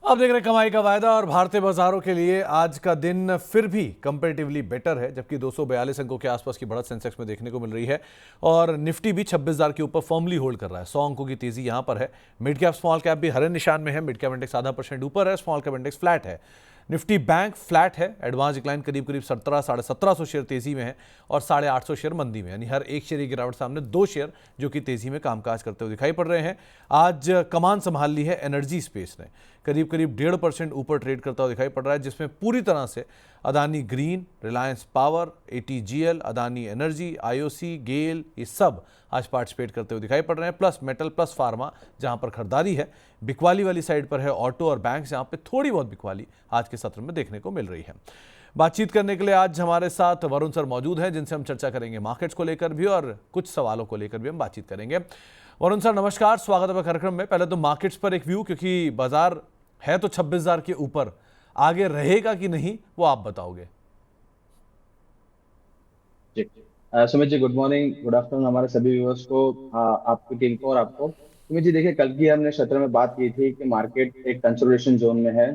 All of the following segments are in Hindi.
अब देख रहे हैं कमाई का वायदा और भारतीय बाजारों के लिए आज का दिन फिर भी कंपैरेटिवली बेटर है, जबकि 242 अंकों के आसपास की बढ़त सेंसेक्स में देखने को मिल रही है और निफ्टी भी 26,000 के ऊपर फर्मली होल्ड कर रहा है। 100 अंकों की तेजी यहां पर है। मिड कैप स्मॉल कैप भी हरे निशान में है। मिड कैप इंडेक्स आधा % ऊपर है, स्मॉल कैप इंडेक्स फ्लैट है। निफ्टी बैंक फ्लैट है। एडवांस डिक्लाइन करीब करीब 1700 शेयर तेजी में है और 850 शेयर मंदी में, यानी हर एक शेयर की गिरावट सामने 2 शेयर जो कि तेजी में कामकाज करते हुए दिखाई पड़ रहे हैं। आज कमान संभाल ली है एनर्जी स्पेस ने, करीब करीब 1.5% ऊपर ट्रेड करता हुआ दिखाई पड़ रहा है, जिसमें पूरी तरह से Adani Green, Reliance Power, ATGL, Adani Energy, IOC, GAIL, ये सब आज पार्टिसिपेट करते हुए दिखाई पड़ रहे हैं। प्लस मेटल, प्लस फार्मा जहां पर खरीदारी है। बिकवाली वाली साइड पर है ऑटो और बैंक, जहां पे थोड़ी बहुत बिकवाली आज के सत्र में देखने को मिल रही है। बातचीत करने के लिए आज हमारे साथ वरुण सर मौजूद हैं, जिनसे हम चर्चा करेंगे मार्केट्स को लेकर भी और कुछ सवालों को लेकर भी हम बातचीत करेंगे। वरुण सर नमस्कार, स्वागत है कार्यक्रम में। पहले तो मार्केट्स पर एक व्यू, क्योंकि बाजार है तो 26,000 के ऊपर, आगे रहेगा कि नहीं वो आप बताओगे। जी Sumit ji, good morning, good afternoon हमारे सभी व्यूअर्स को, आपकी टीम को और आपको। सुमित जी, देखिए, कल की हमने सत्र में बात की थी कि मार्केट एक कंसोलिडेशन जोन में है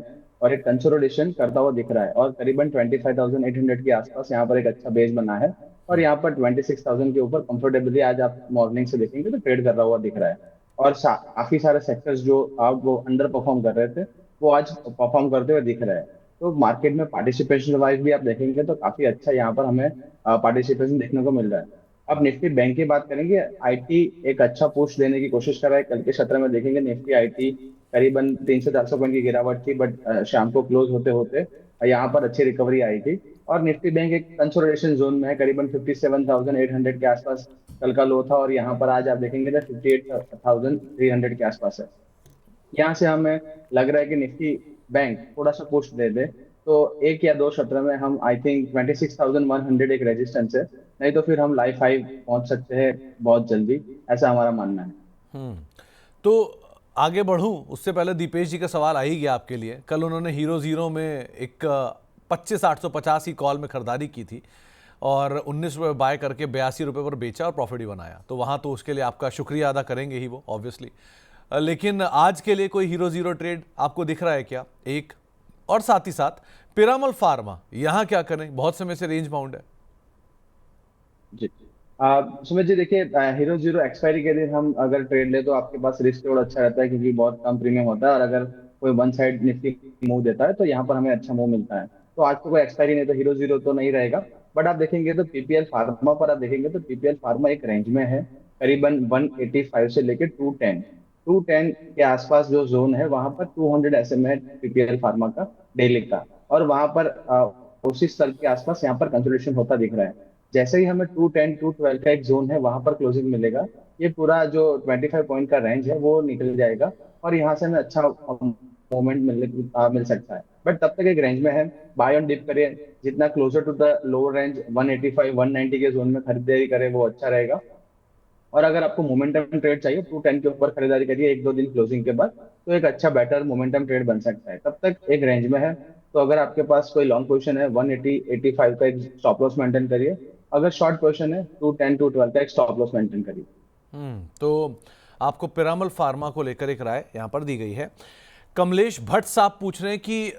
और एक कंसोलिडेशन करता हुआ दिख रहा है और करीबन 25,800 के आसपास यहाँ पर एक अच्छा बेस बना है और यहाँ पर 26,000 के ऊपर कंफर्टेबली आज आप मॉर्निंग से देखेंगे तो ट्रेड कर रहा हुआ दिख रहा है। और काफी सारे सेक्टर्स जो आप वो अंडर परफॉर्म कर रहे थे वो आज परफॉर्म करते हुए दिख रहे हैं। तो मार्केट में पार्टिसिपेशन वाइज भी आप देखेंगे तो काफी अच्छा यहाँ पर हमें पार्टिसिपेशन देखने को मिल रहा है। अब निफ्टी बैंक की बात करेंगे, आईटी एक अच्छा पुश देने की कोशिश कर रहा है। कल के सत्र में देखेंगे निफ्टी आईटी करीबन 300-400 पॉइंट की गिरावट थी, बट शाम को क्लोज होते होते यहाँ पर अच्छी रिकवरी आई थी और निफ्टी बैंक एक कंसोलिडेशन जोन में है, करीबन 57,800 के आसपास कल का लो था और यहाँ पर आज आप देखेंगे तो 58,300 के आसपास है। यहाँ से हमें लग रहा है कि निफ्टी बैंक थोड़ा सा पुश दे दे तो एक या दो सत्र में हम आई थिंक 26,100 एक रेजिस्टेंस है, नहीं तो फिर हम लाइफ हाई पहुंच सकते हैं बहुत जल्दी, ऐसा हमारा मानना है। तो आगे बढ़ूं उससे पहले दीपेश जी का सवाल आ ही गया आपके लिए। कल उन्होंने हीरो जीरो में एक 25,850 की कॉल में खरीदारी की थी और 19 रुपये बाय करके 82 रुपये पर बेचा और प्रॉफिट भी बनाया, तो वहां तो उसके लिए आपका शुक्रिया अदा करेंगे ही वो ऑब्वियसली। लेकिन आज के लिए कोई हीरो जीरो ट्रेड आपको दिख रहा है क्या? एक और साथ ही साथ पिरामल फार्मा, यहां क्या करें? बहुत समय से रेंज बाउंड है। जी सुमित जी, देखिए, हीरो जीरो एक्सपायरी के दिन हम अगर ट्रेड ले तो आपके पास रिस्क थोड़ा अच्छा रहता है क्योंकि बहुत कम प्रीमियम होता है और अगर कोई वन साइड निफ्टी मूव देता है तो यहाँ पर हमें अच्छा मूव मिलता है। तो आज तो कोई एक्सपायरी नहीं, तो हीरो जीरो तो नहीं रहेगा। बट आप देखेंगे तो पीपीएल फार्मा पर आप देखेंगे तो पीपीएल फार्मा एक रेंज में है, करीबन 185 से लेकर 210 के आसपास जो जोन है वहां पर 200 एसएम है पीपीएल फार्मा का डेली का। और वहां पर उसी स्तर के आसपास यहाँ पर कंसोलिडेशन होता दिख रहा है। जैसे ही हमें 210 212 का एक जोन है वहां पर क्लोजिंग मिलेगा, ये पूरा जो 25 पॉइंट का रेंज है वो निकल जाएगा और यहाँ से हमें अच्छा मूवमेंट मिल सकता है। बट तब तक एक रेंज में है, बाय ऑन डिप करिए, जितना closer to the lower range 185 190 के जोन में खरीदारी करें वो अच्छा रहेगा। और अगर आपको मोमेंटम ट्रेड चाहिए 210 के ऊपर खरीदारी करिए एक दो दिन क्लोजिंग के बाद, तो एक अच्छा बेटर मोमेंटम ट्रेड बन सकता है। तब तक एक रेंज में है, तो अगर आपके पास कोई लॉन्ग पोजीशन है 180 85 का एक स्टॉप लॉस मेंटेन करिए। अगर शॉर्ट पोजीशन है 210 212 का एक स्टॉप लॉस मेंटेन करिए। तो आपको पिरामल फार्मा को लेकर एक राय यहां पर दी गई है। कमलेश भट्ट साहब पूछ रहे हैं कि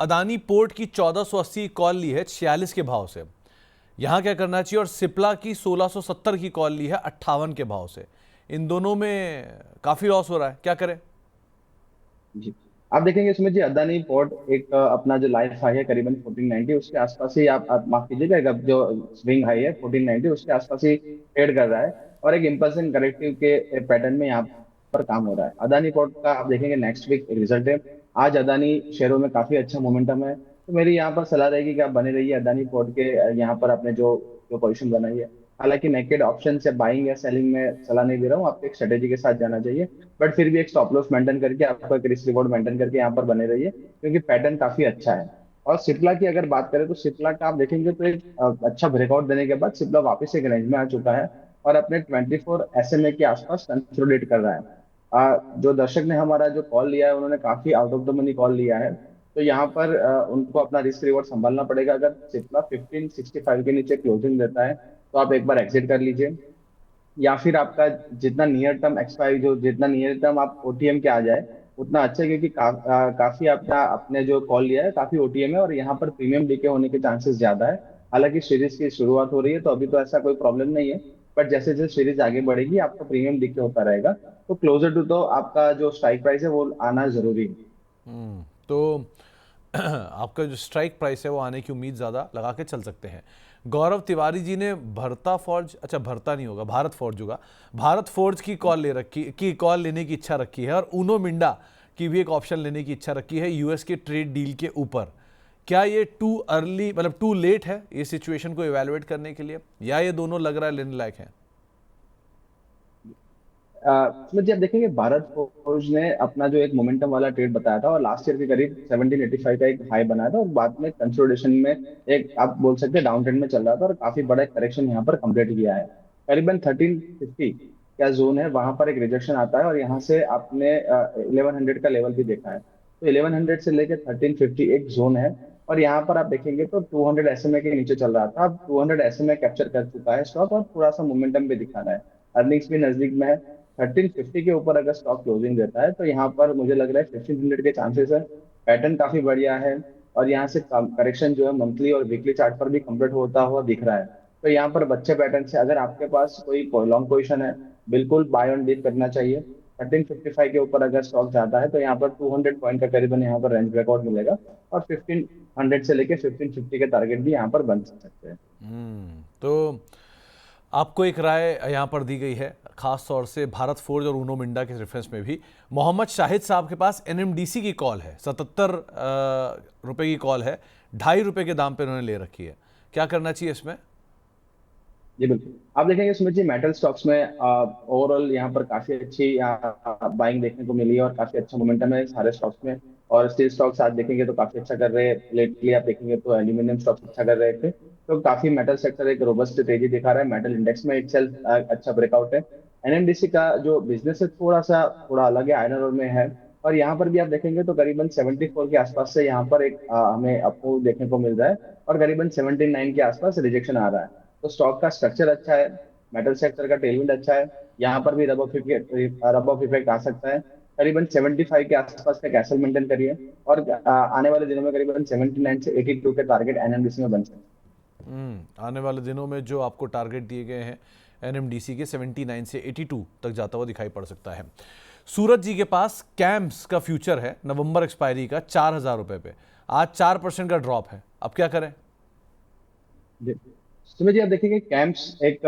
अदानी पोर्ट की 1480 कॉल ली है 46 के भाव से, यहां क्या करना चाहिए? और सिप्ला की 1670 की कॉल ली है 58 के भाव से, इन दोनों में काफी लॉस हो रहा है, क्या करें? जी, आप देखेंगे इसमें जी अदानी पोर्ट एक अपना जो लाइफ हाई है करीबन 1490 उसके आसपास ही आप माफ कीजिएगा, एक अब जो स्विंग हाई है 1490 उसके आसपास ही ट्रेड कर रहा है और एक इम्पल्सिव करेक्टिव के पैटर्न में यहाँ पर काम हो रहा है। अदानी पोर्ट का आप देखेंगे नेक्स्ट वीक रिजल्ट है। आज अदानी शेयरों में काफी अच्छा मोमेंटम है, तो मेरी यहाँ पर सलाह रहेगी कि आप बने रहिए अदानी पोर्ट के, यहाँ पर आपने जो जो पोजिशन बनाई है। हालांकि नेकेड ऑप्शन से बाइंग या सेलिंग में सलाह नहीं दे रहा हूँ, आपको एक स्ट्रेटेजी के साथ जाना चाहिए। बट फिर भी एक स्टॉप लॉस मेंटेन करके आपका एक रिस्क रिवॉर्ड मेंटेन करके यहाँ पर बने रहिए क्योंकि पैटर्न काफी अच्छा है। और सिप्ला की अगर बात करें तो सिप्ला का आप देखेंगे तो एक अच्छा ब्रेकआउट देने के बाद सिप्ला वापस एक रेंज में आ चुका है और अपने 24 एसएमए के आसपास कंसोलिडेट कर रहा है। जो दर्शक ने हमारा जो कॉल लिया है उन्होंने काफी out of the money call लिया है, तो यहाँ पर उनको अपना रिस्क रिवॉर्ड संभालना पड़ेगा। अगर सिप्ला 1565 के नीचे क्लोजिंग देता है तो आप एक बार एग्जिट कर लीजिए, या फिर आपका जितना नियर टर्म एक्सपायरी जो जितना नियर टर्म आप ओटीएम के आ जाए उतना अच्छा है, क्योंकि काफी आपका आपने जो कॉल लिया है काफी ओटीएम है और यहाँ पर प्रीमियम डीके होने के चांसेस ज्यादा है। हालांकि सीरीज की शुरुआत हो रही है तो अभी तो ऐसा कोई प्रॉब्लम नहीं है, बट जैसे जैसे सीरीज आगे बढ़ेगी आपका प्रीमियम डीके होता रहेगा। तो क्लोजर टू तो आपका जो स्ट्राइक प्राइस है वो आना जरूरी है। तो आपका जो स्ट्राइक प्राइस है वो आने की उम्मीद ज़्यादा लगा के चल सकते हैं। गौरव तिवारी जी ने भरता फॉर्ज, अच्छा भरता नहीं होगा, भारत फॉर्ज होगा, भारत फॉर्ज की कॉल लेने की इच्छा रखी है और ऊनो मिंडा की भी एक ऑप्शन लेने की इच्छा रखी है यूएस के ट्रेड डील के ऊपर। क्या ये टू अर्ली, मतलब टू लेट है ये सिचुएशन को इवेलुएट करने के लिए, या ये दोनों लग रहा है लेने लायक है? इसमें जब देखेंगे भारत फोर्ज ने अपना जो एक मोमेंटम वाला ट्रेड बताया था और लास्ट ईयर के करीब 1785 का एक हाई बनाया था और बाद में कंसोलिडेशन में एक आप बोल सकते हैं डाउन ट्रेंड में चल रहा था और काफी बड़ा करेक्शन यहाँ पर कंप्लीट किया है। करीबन 1350 का जोन है, वहां पर एक रिजेक्शन आता है और यहाँ से आपने 1100 का लेवल भी देखा है। तो 1100 से लेकर 1350 एक जोन है और यहाँ पर आप देखेंगे तो 200 एसएमए के नीचे चल रहा था, अब 200 एसएमए कैप्चर कर चुका है स्टॉक और थोड़ा सा मोमेंटम भी दिखा रहा है। अर्निंग्स भी नजदीक में है। 1350 के ऊपर अगर स्टॉक क्लोजिंग देता है तो यहाँ पर मुझे लग रहा है 1500 के चांसेस है। पैटर्न काफी बढ़िया है और यहाँ से करेक्शन जो है मंथली और वीकली चार्ट पर भी कंप्लीट होता हुआ दिख रहा है। तो यहाँ पर बच्चे पैटर्न से अगर आपके पास कोई लॉन्ग पोजिशन है, बिल्कुल बाय ऑन डीप करना चाहिए। 1355 के ऊपर अगर स्टॉक जाता है तो यहाँ पर 200 पॉइंट का करीबन यहाँ पर रेंज ब्रेकआउट मिलेगा और 1500 से लेके 1550 के टारगेट भी यहाँ पर बन सकते हैं। तो आपको एक राय यहाँ पर दी गई है खास तौर से भारत फोर्ज और ऊनो मिंडा के रेफरेंस में भी। मोहम्मद शाहिद साहब के पास एनएमडीसी की कॉल है, 77 रुपए की कॉल है, ₹2.5 के दाम पे उन्होंने ले रखी है। क्या करना चाहिए इसमें? जी बिल्कुल, आप देखेंगे सुमित जी मेटल स्टॉक्स में ओवरऑल यहाँ पर काफी अच्छी बाइंग देखने को मिली है और काफी अच्छा मोमेंटम है सारे स्टॉक्स में। और स्टील स्टॉक्स आज देखेंगे तो काफी अच्छा कर रहे हैं, लेटली आप देखेंगे तो एल्यूमिनियम स्टॉक्स अच्छा कर रहे थे। तो काफी मेटल सेक्टर एक रोबस्ट तेजी दिखा रहा है, मेटल इंडेक्स में इटसेल्फ अच्छा ब्रेकआउट है। एनएमडीसी का जो बिजनेस है थोड़ा अलग है, आयरन ओर में है। और यहाँ पर भी आप देखेंगे तो करीबन 74 के आसपास से यहाँ पर एक हमें अपमूव देखने को मिल रहा है और करीबन 79 के आसपास रिजेक्शन आ रहा है। तो स्टॉक का स्ट्रक्चर अच्छा है, मेटल सेक्टर का टेलविंड अच्छा है, यहाँ पर भी रब ऑफ इफेक्ट आ सकता है। करीबन 75 के आसपास का कैसल मेंटेन करिए और आने वाले दिनों में करीबन 79 से 82 के टारगेट एनएमडीसी में बन सकते हैं। आने वाले दिनों में जो आपको टारगेट दिए गए हैं एनएमडीसी के 79 से 82 तक जाता हुआ दिखाई पड़ सकता है। सूरज जी के पास कैम्स का फ्यूचर है नवंबर एक्सपायरी का, 4000 रुपए पे। आज 4% का ड्रॉप है, अब क्या करें? जी। सुमित जी आप देखेंगे कैंप्स एक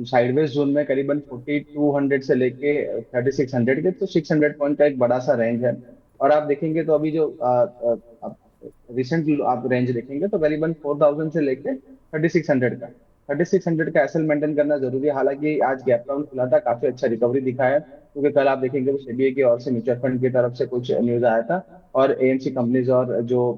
साइडवेज जोन में करीबन 4200 से लेके 3600 के, तो 600 पॉइंट का एक बड़ा सा रेंज है। और आप देखेंगे तो अभी जो रिसेंट आप रेंज देखेंगे तो करीबन 4000 से लेके 3600 का, 3600 का एसएल मेंटेन करना जरूरी है। हालांकि आज गैप डाउन खुला था, काफी अच्छा रिकवरी दिखा है, क्योंकि कल आप देखेंगे तो सेबीआई की ओर से म्यूचुअल फंड की तरफ से कुछ न्यूज आया था और एएमसी कंपनीज और जो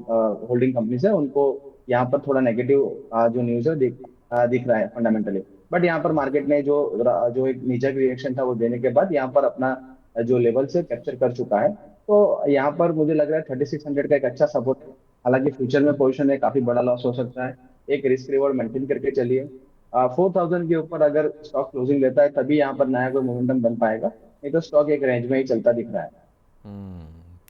होल्डिंग कंपनीज है उनको यहाँ पर थोड़ा नेगेटिव जो न्यूज है दिख रहा है फंडामेंटली। बट यहाँ पर मार्केट ने जो एक नीचे रिएक्शन था वो देने के बाद यहाँ पर अपना जो लेवल से कैप्चर कर चुका है। तो यहाँ पर मुझे लग रहा है 3600 का एक अच्छा सपोर्ट है। हालांकि फ्यूचर में पोजीशन है, काफी बड़ा लॉस हो सकता है, एक रिस्क रिवॉर्ड मेंटेन करके चलिए। 4000 के ऊपर अगर स्टॉक क्लोजिंग लेता है तभी यहाँ पर नया कोई मोमेंटम बन पाएगा, नहीं तो स्टॉक एक रेंज में ही चलता दिख रहा है।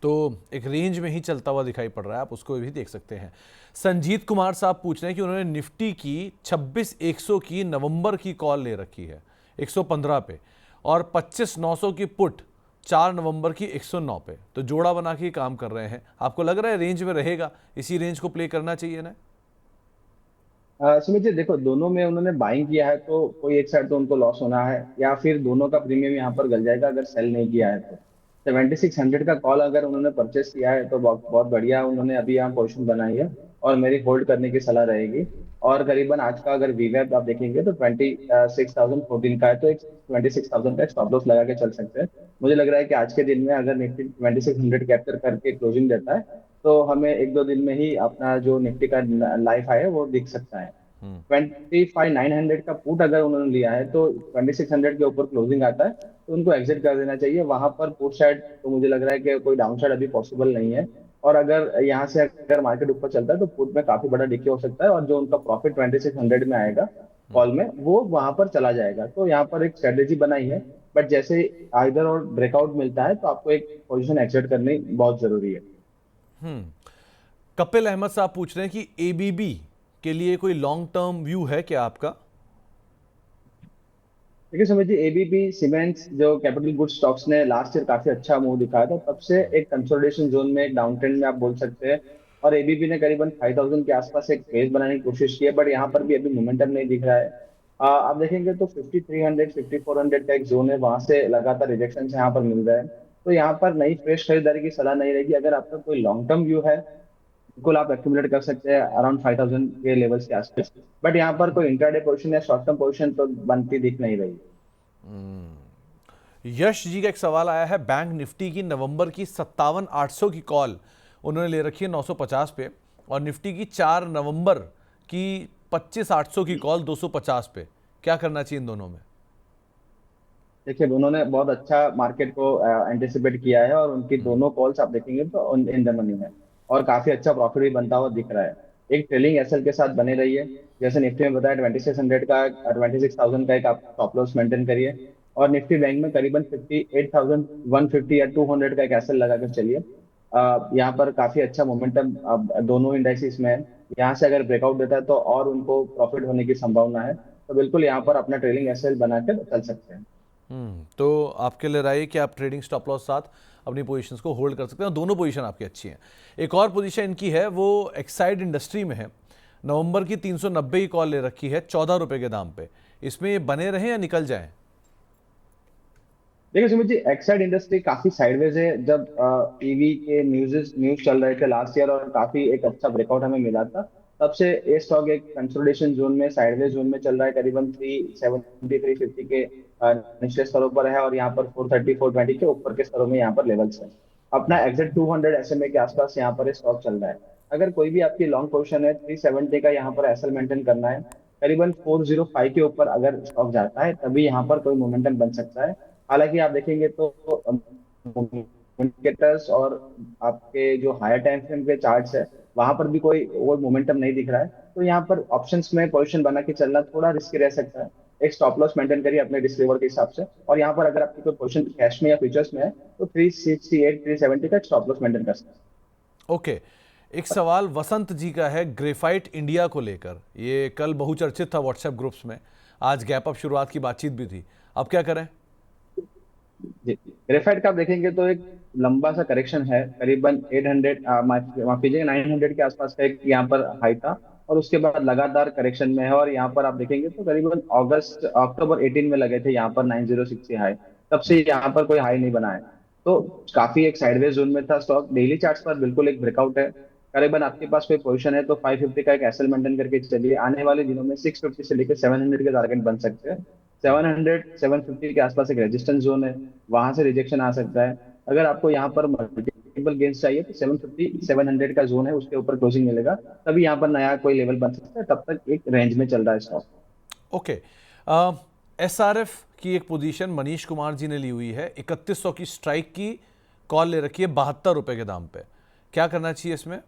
तो एक रेंज में ही चलता हुआ दिखाई पड़ रहा है, आप उसको भी देख सकते हैं। संजीत कुमार साहब पूछ रहे हैं कि उन्होंने निफ्टी की 26100 की नवंबर की कॉल ले रखी है 115 पे और 25900 की पुट 4 नवंबर की 109 पे, तो जोड़ा बना के काम कर रहे हैं। आपको लग रहा है रेंज में रहेगा, इसी रेंज को प्ले करना चाहिए ना? सुमित जी देखो, दोनों में उन्होंने बाइंग किया है तो कोई एक साइड तो उनको लॉस होना है, या फिर दोनों का प्रीमियम यहाँ पर गल जाएगा अगर सेल नहीं किया है तो। 7600 का कॉल अगर उन्होंने परचेस किया है तो बहुत बहुत बढ़िया, उन्होंने अभी यहाँ पोजीशन बनाई है और मेरी होल्ड करने की सलाह रहेगी। और करीबन आज का अगर वीवेप आप देखेंगे तो 26,014 का है, तो एक 26,000 का स्टॉप लॉस लगा के चल सकते हैं। मुझे लग रहा है कि आज के दिन में अगर निफ्टी 2600 कैप्चर करके क्लोजिंग देता है तो हमें एक दो दिन में ही अपना जो निफ्टी का लाइफ है वो दिख सकता है। 25,900 का पुट अगर उन्होंने लिया है तो 2600 के ऊपर क्लोजिंग आता है तो उनको एग्जिट कर देना चाहिए। वहां पर पुट साइड तो मुझे लग रहा है कि कोई डाउन साइड अभी पॉसिबल नहीं है। और अगर यहाँ से अगर मार्केट ऊपर चलता है तो पुट में काफी बड़ा डिके हो सकता है और जो उनका प्रॉफिट 2600 में आएगा कॉल में वो वहां पर चला जाएगा। तो यहाँ पर एक स्ट्रेटेजी बनाई है बट जैसे इधर और ब्रेकआउट मिलता है तो आपको एक पोजीशन एग्जिट करनी बहुत जरूरी है। कपिल अहमद साहब पूछ रहे हैं कि एबीबी के लिए कोई लॉन्ग टर्म व्यू है क्या आपका? देखिए सुमित जी, एबीबी सीमेंट्स जो कैपिटल गुड स्टॉक्स ने लास्ट ईयर काफी अच्छा मूव दिखाया था, तब से एक कंसोलिडेशन जोन में, एक डाउन ट्रेंड में आप बोल सकते हैं। और एबीबी ने करीबन 5000 के आसपास एक बेस बनाने की कोशिश की है, बट यहाँ पर भी अभी मोमेंटम नहीं दिख रहा है। आप देखेंगे तो 5300 5400 का एक जोन है, वहां से लगातार रिजेक्शन यहाँ पर मिल रहा है। तो यहाँ पर नई फ्रेश खरीदारी की सलाह नहीं रहेगी। अगर आपका कोई लॉन्ग टर्म व्यू है, बिल्कुल आप एक्यूमुलेट कर सकते हैं अराउंड 5000 के लेवल्स के आसपास। बट यहाँ पर कोई इंट्राडे पोजीशन या शॉर्ट टर्म पोजीशन तो बनती दिख नहीं रही। यश जी का एक सवाल आया है, बैंक निफ्टी की नवंबर की 57,800 की कॉल उन्होंने ले रखी है 950 पे, और निफ्टी की 4 नवंबर की 25,800 की कॉल 250 पे। क्या करना चाहिए इन दोनों में? देखिए उन्होंने बहुत अच्छा मार्केट को एंटिसिपेट किया है, और उनकी दोनों कॉल्स आप देखेंगे तो इन द मनी है, और काफी अच्छा प्रॉफिट भी बनता हुआ दिख रहा है। एक ट्रेलिंग एसएल के साथ बने रहिए। जैसे निफ्टी में बताया 2600 का, 26,000 का एक आप स्टॉप लॉस मेंटेन करिए। और निफ्टी बैंक में करीबन 58,150 या 200 का एक एसएल लगा कर चलिए। यहाँ पर काफी अच्छा मोमेंटम अब दोनों इंडाइसिस में है। यहाँ से अगर ब्रेकआउट देता है तो और उनको प्रॉफिट होने की संभावना है। तो बिल्कुल यहाँ पर अपना ट्रेलिंग एसएल बनाकर चल सकते हैं। तो आपके लिए राय है कि आप ट्रेडिंग स्टॉप लॉस साथ अपनी पोजीशंस को होल्ड कर सकते हैं, और दोनों पोजीशन आपकी अच्छी हैं। एक और पोजीशन इनकी है, वो एक्साइड इंडस्ट्री में है। नवंबर की 390 की कॉल ले रखी है 14 रुपए के दाम पे। इसमें ये बने रहें या निकल जाएं? देखिए सुमित जी, एक्साइड इंडस्ट्री काफी साइडवेज है। जब ईवी के न्यूज चल रहे थे लास्ट ईयर और काफी एक अच्छा ब्रेकआउट हमें मिला था, तब से ये स्टॉक एक कंसोलिडेशन जोन में, साइडवेज जोन में चल रहा है। करीबन 370 350 के निचले स्तरों पर है, और यहाँ पर 430 420 के ऊपर के स्तरों में यहाँ पर लेवल्स है। अपना एग्जिट 200 एसएमए के आसपास यहाँ पर स्टॉक चल रहा है। अगर कोई भी आपकी लॉन्ग पोजीशन है, 370 का यहाँ पर एसएल मेंटेन करना है। करीबन 405 के ऊपर अगर स्टॉक जाता है तभी यहाँ पर कोई मोमेंटम बन सकता है। हालांकि आप देखेंगे तो इंडिकेटर्स और आपके जो हायर टाइम फ्रेम के चार्ट्स है, वहां पर भी कोई वो मोमेंटम नहीं दिख रहा है। तो यहाँ पर ऑप्शंस में पोजीशन बना के चलना थोड़ा रिस्की रह सकता है। एक स्टॉप लॉस मेंटेन करिए अपने रिस्क रिवॉर्ड के हिसाब से। और यहाँ पर अगर आपकी कोई पोजीशन कैश में या फ्यूचर्स में है तो 368 370 का स्टॉप लॉस मेंटेन कर सकते हैं। ओके। एक सवाल वसंत जी का है ग्रेफाइट इंडिया को लेकर। ये कल बहुचर्चित था व्हाट्सएप ग्रुप्स में, आज गैप अप शुरुआत की बातचीत भी थी। अब क्या करें? जी, ग्रेफाइट का आप देखेंगे तो एक लंबा सा करेक्शन है। करीबन 800, माफ कीजिएगा, 900 के आसपास का एक यहाँ पर हाई था, और उसके बाद लगातार करेक्शन में है। और यहाँ पर आप देखेंगे तो करीबन अक्टूबर 18 में लगे थे यहाँ पर 906 के हाई, तब से यहाँ पर कोई हाई नहीं बना है। तो काफी एक साइडवेज जोन में था स्टॉक। डेली चार्ट्स पर बिल्कुल एक ब्रेकआउट है। करीबन आपके पास कोई पोजीशन है तो 550 का एक एसएल मेंटेन करके चलिए। आने वाले दिनों में 650 से लेकर 700 के टारगेट बन सकते हैं। 700 750 के आसपास एक रेजिस्टेंस जोन है, वहां से रिजेक्शन आ सकता है। अगर आपको यहाँ पर मल्टीपल गेंस चाहिए तो 750 700 का जोन है, उसके ऊपर क्लोजिंग मिलेगा, तभी यहाँ पर नया कोई लेवल बन सकता है। तब तक एक रेंज में चल रहा है स्टॉक। ओके। एसआरएफ की एक पोजीशन मनीष कुमार जी ने ली हुई है, 3100 की स्ट्राइक की कॉल ले रखी है 72 रुपए के दाम पे। क्या करना चाहिए इसमें?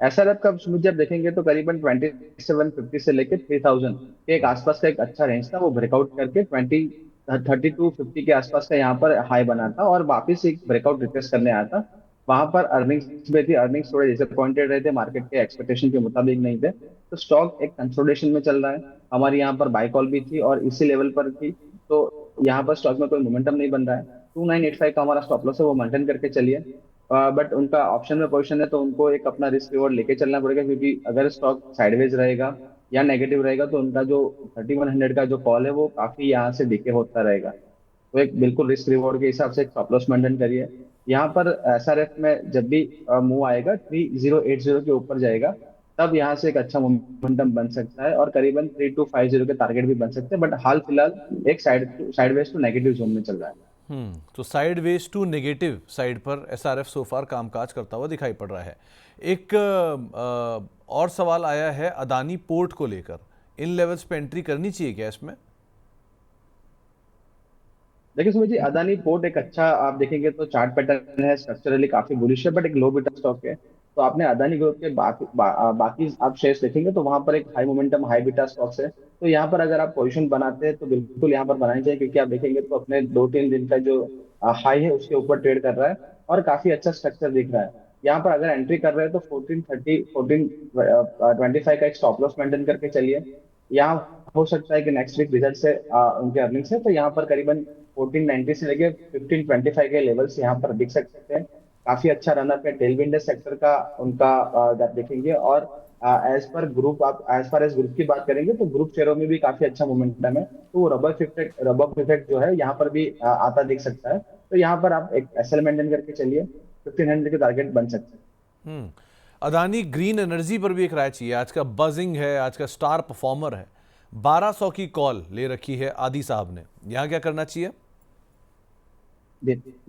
एसआरएफ का मुझे आप देखेंगे तो करीबन 2750 से लेकर 3000 के एक आसपास का एक अच्छा रेंज था। वो ब्रेकआउट करके 3250 के आसपास का यहाँ पर हाई बना था, और वापस एक ब्रेकआउट रिटेस्ट करने आया था। वहां पर अर्निंग्स में थी, अर्निंग्स थोड़े डिसअपॉइंटेड रहे थे, मार्केट के एक्सपेक्टेशन के मुताबिक नहीं थे। तो स्टॉक एक कंसोलिडेशन में चल रहा है। हमारी यहाँ पर बाय कॉल भी थी और इसी लेवल पर थी। तो यहाँ पर स्टॉक में कोई मोमेंटम नहीं बन रहा है। 2985 का हमारा स्टॉप लॉस है, वो मेंटेन करके चलिए। बट उनका ऑप्शन में पोजीशन है तो उनको एक अपना रिस्क रिवॉर्ड लेके चलना पड़ेगा, क्योंकि अगर स्टॉक साइडवेज रहेगा या नेगेटिव रहेगा तो उनका जो 3100 का जो कॉल है वो काफी यहाँ से डिके होता रहेगा। तो एक बिल्कुल रिस्क रिवॉर्ड के हिसाब से एक स्टॉप लॉस मेंटेन करिए। यहाँ पर एसआरएफ में जब भी मूव आएगा 3080 के ऊपर जाएगा, तब यहाँ से एक अच्छा मोमेंटम बन सकता है, और करीबन 3250 के टारगेट भी बन सकते हैं। बट हाल फिलहाल एक साइडवेज टू नेगेटिव जोन में चल रहा है। तो साइडवेज टू नेगेटिव साइड पर एसआरएफ सो फार कामकाज करता हुआ दिखाई पड़ रहा है। एक और सवाल आया है अदानी पोर्ट को लेकर, इन लेवल्स पे एंट्री करनी चाहिए क्या इसमें? देखिए सुमित जी, अदानी पोर्ट एक अच्छा, आप देखेंगे तो चार्ट पैटर्न है, स्ट्रक्चरली काफी बुलिश है, बट एक लो बीटा स्टॉक है। तो आपने अदानी ग्रुप के बाकी आप शेयर्स देखेंगे तो वहां पर एक high momentum high beta stocks है। तो यहाँ पर अगर आप पोजीशन बनाते हैं तो बिल्कुल यहाँ पर बनानी चाहिए, क्योंकि आप देखेंगे तो अपने 2-3 दिन का जो हाई है उसके ऊपर ट्रेड कर रहा है और काफी अच्छा स्ट्रक्चर दिख रहा है। यहाँ पर अगर एंट्री कर रहे हैं तो 1430 1425 का एक स्टॉप लॉस मेंटेन करके चलिए। यहाँ हो सकता है कि नेक्स्ट वीक रिजल्ट से उनके अर्निंग्स है, तो यहाँ पर करीबन 1490 से लेके 1525 के लेवल्स यहाँ पर दिख सकते हैं। काफी अच्छा रनअप है टेलविंड सेक्टर का उनका, आप देखेंगे। और एज पर ग्रुप, आप एज फार एज ग्रुप की बात करेंगे तो ग्रुप शेयरों में भी काफी अच्छा मोमेंटम है, तो वो रबर इफेक्ट जो है यहाँ पर भी आता दिख सकता है। तो यहाँ पर आप एक एसएल मेंटेन करके चलिए, 1500 के टारगेट बन सकते हैं। हम्म। अदानी ग्रीन एनर्जी पर भी एक राय चाहिए। आज का बजिंग है, आज का स्टार परफॉर्मर है। 1200 की कॉल ले रखी है आदि साहब ने, यहाँ क्या करना चाहिए?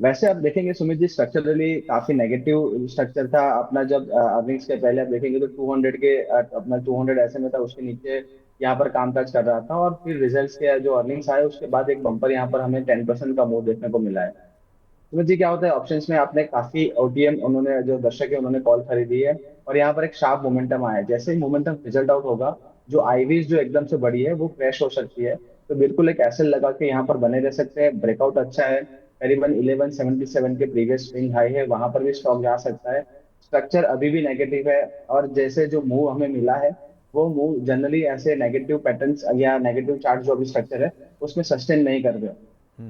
वैसे आप देखेंगे सुमित जी, स्ट्रक्चरली काफी नेगेटिव स्ट्रक्चर था अपना। जब अर्निंग्स के पहले आप देखेंगे तो 200 के अपना 200 ऐसे में था, उसके नीचे यहाँ पर कामकाज कर रहा था। और फिर रिजल्ट्स के जो अर्निंग्स आए उसके बाद एक बम्पर यहाँ पर हमें 10% का मूव देखने को मिला है। सुमित जी, क्या होता है ऑप्शंस में, आपने काफी ओटीएम, उन्होंने जो दर्शक है उन्होंने कॉल खरीदी है और यहाँ पर एक शार्प मोमेंटम आया है। जैसे ही मोमेंटम फिजल्ड आउट होगा, जो आईवीज जो एकदम से बड़ी है वो क्रैश हो सकती है। तो बिल्कुल एक एसएल लगा के यहाँ पर बने रह सकते हैं। ब्रेकआउट अच्छा है, करीबन 1177 के प्रीवियस स्विंग हाई है, वहां पर भी स्टॉक जा सकता है। स्ट्रक्चर अभी भी नेगेटिव है और जैसे जो मूव हमें मिला है वो मूव जनरली ऐसे नेगेटिव पैटर्न्स या नेगेटिव चार्ट जो अभी स्ट्रक्चर है उसमें सस्टेन नहीं कर रहे।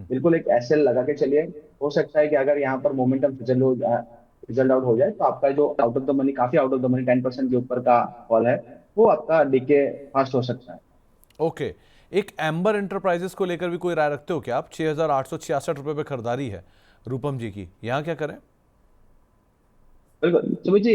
बिल्कुल एक एसएल लगा के चलिए। हो सकता है कि अगर यहाँ पर मोमेंटम फिजल आउट हो जाए तो आपका जो आउट ऑफ द मनी, काफी आउट ऑफ द मनी 10% के ऊपर का कॉल है, वो आपका डीके फास्ट हो सकता है। ओके। एक एम्बर एंटरप्राइजेस को लेकर भी कोई राय रखते हो क्या आप? 6,866 रुपए पे खरीदारी है रूपम जी की, यहाँ क्या करें? बिल्कुल सुमित जी,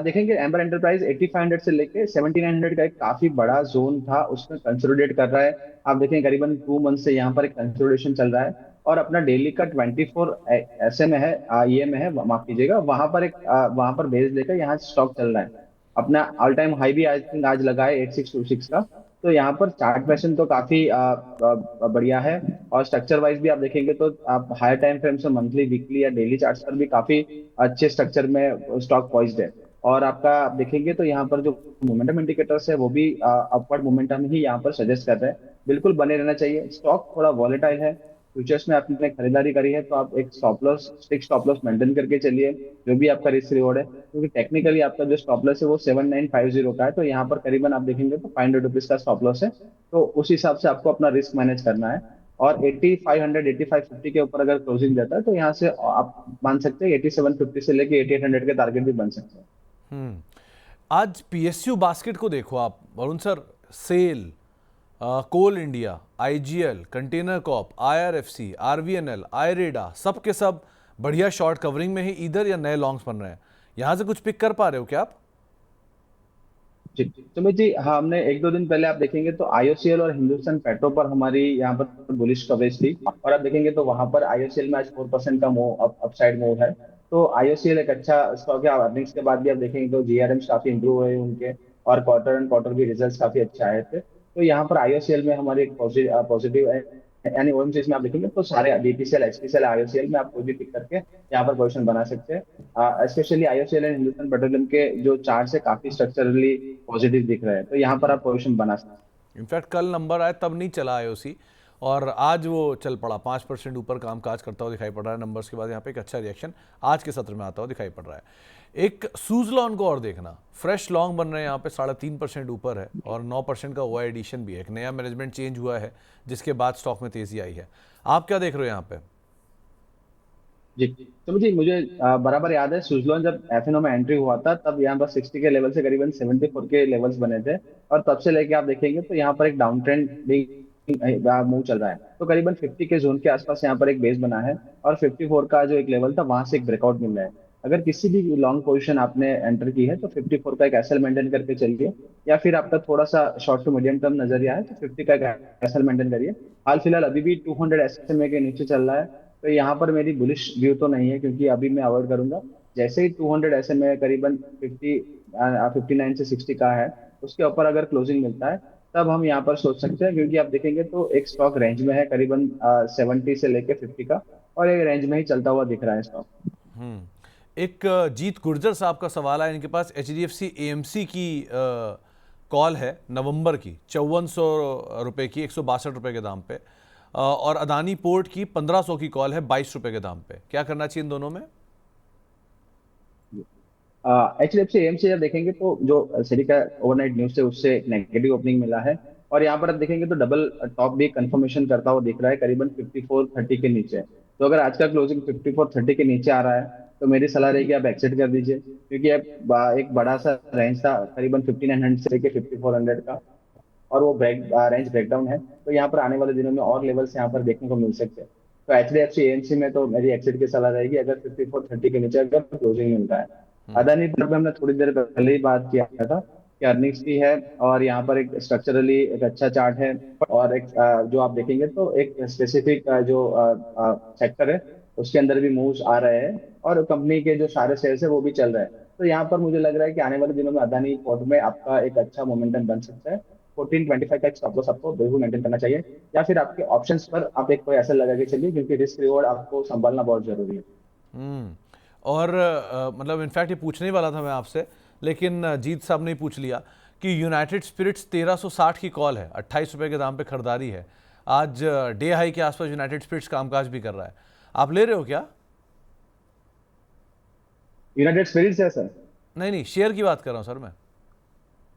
देखेंगे एम्बर एंटरप्राइज 8500 से लेके 7900 का एक काफी बड़ा जोन था, उसमें कंसोलिडेट कर रहा है। आप देखें करीबन 2 मंथ से यहाँ पर एक कंसोलिडेशन चल रहा है और अपना डेली का 24 ऐसे में है, ये में है, माफ कीजिएगा, वहां पर वहां पर बेस लेकर यहाँ स्टॉक चल रहा है। अपना ऑल टाइम हाई भी आई थिंक आज लगा है 8626 का। तो यहाँ पर चार्ट पैटर्न तो काफी बढ़िया है। और स्ट्रक्चर वाइज भी आप देखेंगे तो आप हायर टाइम फ्रेम से मंथली, वीकली या डेली चार्ट्स पर भी काफी अच्छे स्ट्रक्चर में स्टॉक पॉइज्ड है। और आपका आप देखेंगे तो यहाँ पर जो मोमेंटम इंडिकेटर्स है वो भी अपवर्ड मोमेंटम ही यहाँ पर सजेस्ट कर रहे हैं। बिल्कुल बने रहना चाहिए। स्टॉक थोड़ा वॉलेटाइल है, फ्यूचर्स में आपने खरीदारी करी है तो आप एक स्टॉप लॉस मेंटेन करके चलिए, जो भी आपका रिस्क रिवॉर्ड है। क्योंकि टेक्निकली आपका जो स्टॉप लॉस है वो 7950 का है, तो यहाँ पर करीबन आप देखेंगे तो 500 रुपीज का स्टॉप लॉस है। तो उस हिसाब से आपको अपना रिस्क मैनेज करना है। और 8500 8550 के ऊपर अगर क्लोजिंग जाता है तो यहाँ से आप मान सकते हैं 8750 से लेके 8800 के टारगेट भी बन सकते हैं। हम्म। आज पीएसयू बास्केट को देखो आप Varun sir. SAIL, Coal India, IGL, container corp, IRFC, RVNL, IREDA, सब के सब बढ़िया शॉर्ट कवरिंग में ही इधर या नए लॉन्ग्स बन रहे हैं। यहां से कुछ पिक कर पा रहे हो क्या आप? जी सुमित जी, हाँ, हमने 1-2 दिन पहले आप देखेंगे तो आईओसीएल और हिंदुस्तान पेट्रो पर हमारी यहाँ पर बुलिश कवरेज थी। और आप देखेंगे तो वहां पर आईओसीएल में आज 4% का मूव, अपसाइड मूव है। तो आईओसीएल एक अच्छा स्टॉक है। अर्निंग्स के बाद भी आप देखेंगे तो जीआरएम काफी इंप्रूव हुए उनके, और क्वार्टर एंड क्वार्टर भी रिजल्ट्स काफी अच्छे आए थे। तो यहाँ पर आईओसीएल में हमारी एक पॉजिटिव है। यानी ओएमसी में आप देखेंगे तो सारे बीपीसीएल, एचपीसीएल, आईओसीएल में आप कोई भी पिक करके यहाँ पर पोजीशन बना सकते हैं। Specially IOCL and Hindustan petroleum के जो चार्ट है काफी स्ट्रक्चरली पॉजिटिव दिख रहे हैं, तो यहाँ पर आप पोजीशन बना सकते हैं। इनफैक्ट कल नंबर आए तब नहीं चला आईओसी, और आज वो चल पड़ा, 5% ऊपर कामकाज करता हुआ दिखाई पड़ रहा है। नंबर्स के बाद यहाँ पे एक अच्छा रिएक्शन आज के सत्र में आता हुआ दिखाई पड़ रहा है। एक सूजलॉन को और देखना, फ्रेश लॉन्ग बन रहे हैं यहाँ पे, 3.5% ऊपर है और 9% का ओआई एडिशन भी है। एक नया मैनेजमेंट चेंज हुआ है जिसके बाद स्टॉक में तेजी आई है। आप क्या देख रहे हो यहाँ पे? जी तो मुझे बराबर याद है सुजलॉन जब एफएनओ में एंट्री हुआ था तब यहाँ पर 60 के लेवल से करीबन 74 के लेवल्स बने थे। और तब से लेके आप देखेंगे तो यहाँ पर एक डाउन ट्रेंड मूव चल रहा है। तो करीबन 50 के जोन के आसपास यहाँ पर एक बेस बना है और 54 का जो एक लेवल था वहां से एक ब्रेकआउट मिल रहा है। अगर किसी भी लॉन्ग पोजीशन आपने एंटर की है तो 54 का एक एसएल मेंटेन करके चलिए, या फिर आपका थोड़ा सा शॉर्ट टू मीडियम टर्म नजरिया है तो 50 का एक एसएल मेंटेन करिए। हाल फिलहाल अभी भी 200 एसएमए के नीचे चल रहा है, तो यहाँ पर मेरी बुलिश व्यू तो नहीं है, क्योंकि अभी मैं अवॉइड करूंगा। जैसे ही 200 एसएमए करीबन 59 से 60 का है, उसके ऊपर अगर क्लोजिंग मिलता है तब हम यहाँ पर सोच सकते हैं। क्योंकि आप देखेंगे तो एक स्टॉक रेंज में है करीबन 70 से लेके 50 का, और एक रेंज में ही चलता हुआ दिख रहा है स्टॉक। हम्म। एक जीत गुर्जर साहब का सवाल है, इनके पास HDFC AMC की कॉल है नवंबर की 5400 रुपये की 162 रुपये के दाम पे, और अदानी पोर्ट की 1500 की कॉल है 22 रुपये के दाम पे। क्या करना चाहिए इन दोनों में? HDFC AMC जब देखेंगे तो जो सेबी का ओवरनाइट न्यूज है उससे नेगेटिव ओपनिंग मिला है, और यहाँ पर आप देखेंगे तो डबल टॉप भी कंफर्मेशन करता हुआ दिख रहा है करीबन 5430 के नीचे। तो अगर आज का क्लोजिंग 5430 के नीचे आ रहा है तो मेरी सलाह रहेगी आप एक्सिट कर दीजिए, क्योंकि अब एक बड़ा सा रेंज था करीबन 5900 से लेके 5400 का, और वो रेंज ब्रेकडाउन है। तो यहाँ पर आने वाले दिनों में और लेवल्स यहाँ पर देखने को मिल सकते हैं। तो HDFC AMC में तो मेरी एक्सिट की सलाह रहेगी अगर 5430 के नीचे अगर क्लोजिंग मिलता है। अदानी पर हमने थोड़ी देर पहले ही बात किया था कि अर्निंग्स भी है, और यहाँ पर एक स्ट्रक्चरली एक अच्छा चार्ट है, और एक जो आप देखेंगे तो एक स्पेसिफिक जो सेक्टर है उसके अंदर भी मूव्स आ रहे हैं, और कंपनी के जो सारे शेयर्स है वो भी चल रहे हैं। तो यहाँ पर मुझे लग रहा है कि आने वाले दिनों में अदानी पोर्ट में आपका एक अच्छा मोमेंटम बन सकता है। 1425 का एक स्टॉप लॉस आपको बिल्कुल मेंटेन करना चाहिए, या फिर आपके ऑप्शंस पर आप एक कोई ऐसा लगा के चलिए, क्योंकि रिस्क रिवॉर्ड आपको संभालना बहुत जरूरी है। हम्म। और मतलब इनफैक्ट ये पूछने ही वाला था मैं आपसे, लेकिन जीत साहब ने ही पूछ लिया कि यूनाइटेड स्पिरिट्स 1360 की कॉल है, 28 रुपये के दाम पे खरीदारी है। आज डे हाई के आसपास यूनाइटेड स्पिरिट्स कामकाज भी कर रहा है। आप ले रहे हो क्या? यूनाइटेड स्पिरिट्स है सर? नहीं नहीं, शेयर की बात कर रहा हूँ सर मैं।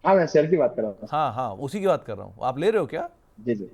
हाँ, मैं शेयर की बात कर रहा था। हाँ हाँ, उसी की बात कर रहा हूँ। आप ले रहे हो क्या? जी जी,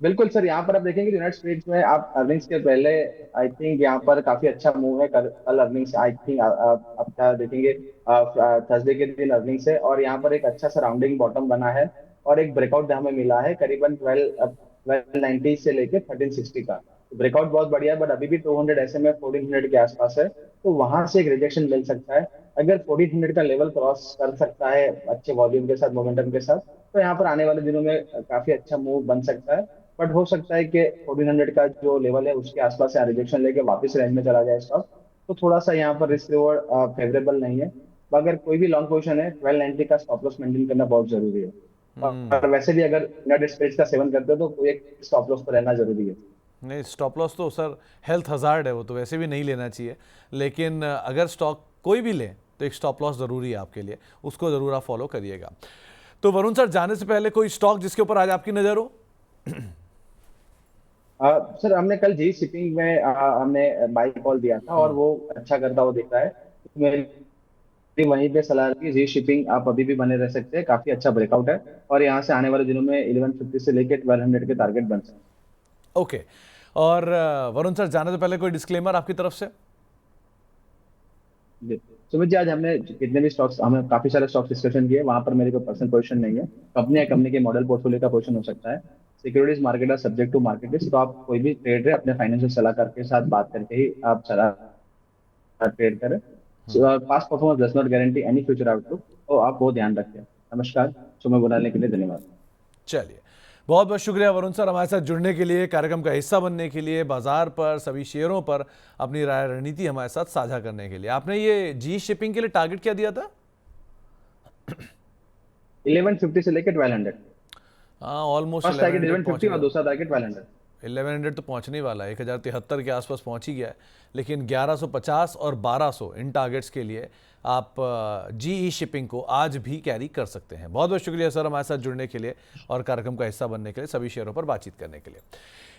बिल्कुल सर। यहाँ पर आप देखेंगे यूनाइटेड स्टेट्स में आप अर्निंग्स के पहले आई थिंक यहाँ पर काफी अच्छा मूव है। कल अर्निंग्स आई थिंक आप क्या देखेंगे, थर्सडे के दिन अर्निंग्स है, और यहाँ पर एक अच्छा सराउंडिंग बॉटम बना है, और एक ब्रेकआउट हमें मिला है करीबन 1290 से लेके 1360 का। ब्रेकआउट बहुत बढ़िया है, बट अभी भी 200 ऐसे में 1400 के आसपास है, तो वहां से एक रिजेक्शन मिल सकता है। अगर 1400 का लेवल क्रॉस कर सकता है अच्छे वॉल्यूम के साथ, मोमेंटम के साथ, तो यहाँ पर आने वाले दिनों में काफी अच्छा मूव बन सकता है। बट हो सकता है कि 1400 का जो लेवल है उसके आसपास से रिजेक्शन लेके वापस रेंज में चला जाए स्टॉक, तो थोड़ा सा यहाँ पर रिस्क रिवॉर्ड फेवरेबल नहीं है। अगर कोई भी लॉन्ग पोजीशन है 1290 का स्टॉप लॉस मेंटेन करना बहुत जरूरी है। और वैसे भी अगर यूनाइटेड स्टेट्स का सेवन करते हो तो कोई एक स्टॉप लॉस पर रहना जरूरी है। नहीं, स्टॉप लॉस तो सर हेल्थ हजार्ड है, वो तो वैसे भी नहीं लेना चाहिए। लेकिन अगर स्टॉक कोई भी ले तो एक स्टॉप लॉस ज़रूरी है आपके लिए, उसको ज़रूर आप फॉलो करिएगा। तो वरुण सर, जाने से पहले कोई स्टॉक जिसके ऊपर आज आपकी नज़र हो? सर हमने कल जी शिपिंग में हमने बाई कॉल दिया था, और वो अच्छा करता हुआ दिख रहा है। तो मेरी वहीं पे सलाह है कि जी शिपिंग आप अभी भी बने रह सकते हैं, काफी अच्छा ब्रेकआउट है, और यहाँ से आने वाले दिनों में 1150 से लेके 1200 के टारगेट बन सकते हैं। ओके। और वरुण सर, जाने से पहले कोई डिस्क्लेमर आपकी तरफ से? जी सुमित जी, आज हमने कितने भी स्टॉक्स, हमें काफी सारे स्टॉक्स डिस्कशन किए, वहां पर मेरी कोई पर्सनल पोजीशन नहीं है। कंपनी या कंपनी के मॉडल पोर्टफोलियो का पोजीशन हो सकता है। Securities market are subject to market risk, तो आप कोई भी ट्रेड है अपने फाइनेंशियल सलाहकार के साथ बात करके ही आप सलाह ट्रेड करें। Past performance does not guarantee any future outlook, तो आप वो ध्यान रखें। नमस्कार, समय बनाने के लिए धन्यवाद। चलिए, बहुत बहुत शुक्रिया वरुण सर, हमारे साथ जुड़ने के लिए, कार्यक्रम का हिस्सा बनने के लिए, बाजार पर सभी शेयरों पर अपनी राय रणनीति हमारे साथ साझा करने के लिए। आपने ये जी शिपिंग के लिए टारगेट क्या दिया था? 1150 से लेकर 1200। हाँ, ऑलमोस्ट फर्स्ट टारगेट 1100 पहुंच 1150 और गया। दूसरा टारगेट 1200। 1100 तो पहुंचने वाला है, 1073 के आसपास पहुंच ही गया है। लेकिन 1150 और 1200 इन टारगेट्स के लिए आप जीई शिपिंग को आज भी कैरी कर सकते हैं। बहुत बहुत शुक्रिया सर हमारे साथ जुड़ने के लिए और कार्यक्रम का हिस्सा बनने के लिए, सभी शेयरों पर बातचीत करने के लिए।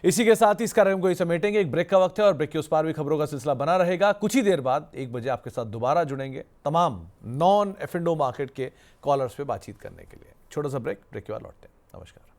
इसी के साथ ही इस कार्यक्रम को ही समेटेंगे। एक ब्रेक का वक्त है और ब्रेक के उस पार भी खबरों का सिलसिला बना रहेगा। कुछ ही देर बाद 1 बजे आपके साथ दोबारा जुड़ेंगे तमाम नॉन F&O मार्केट के कॉलर्स पे बातचीत करने के लिए। छोटा सा ब्रेक के बाद लौटते हैं। नमस्कार।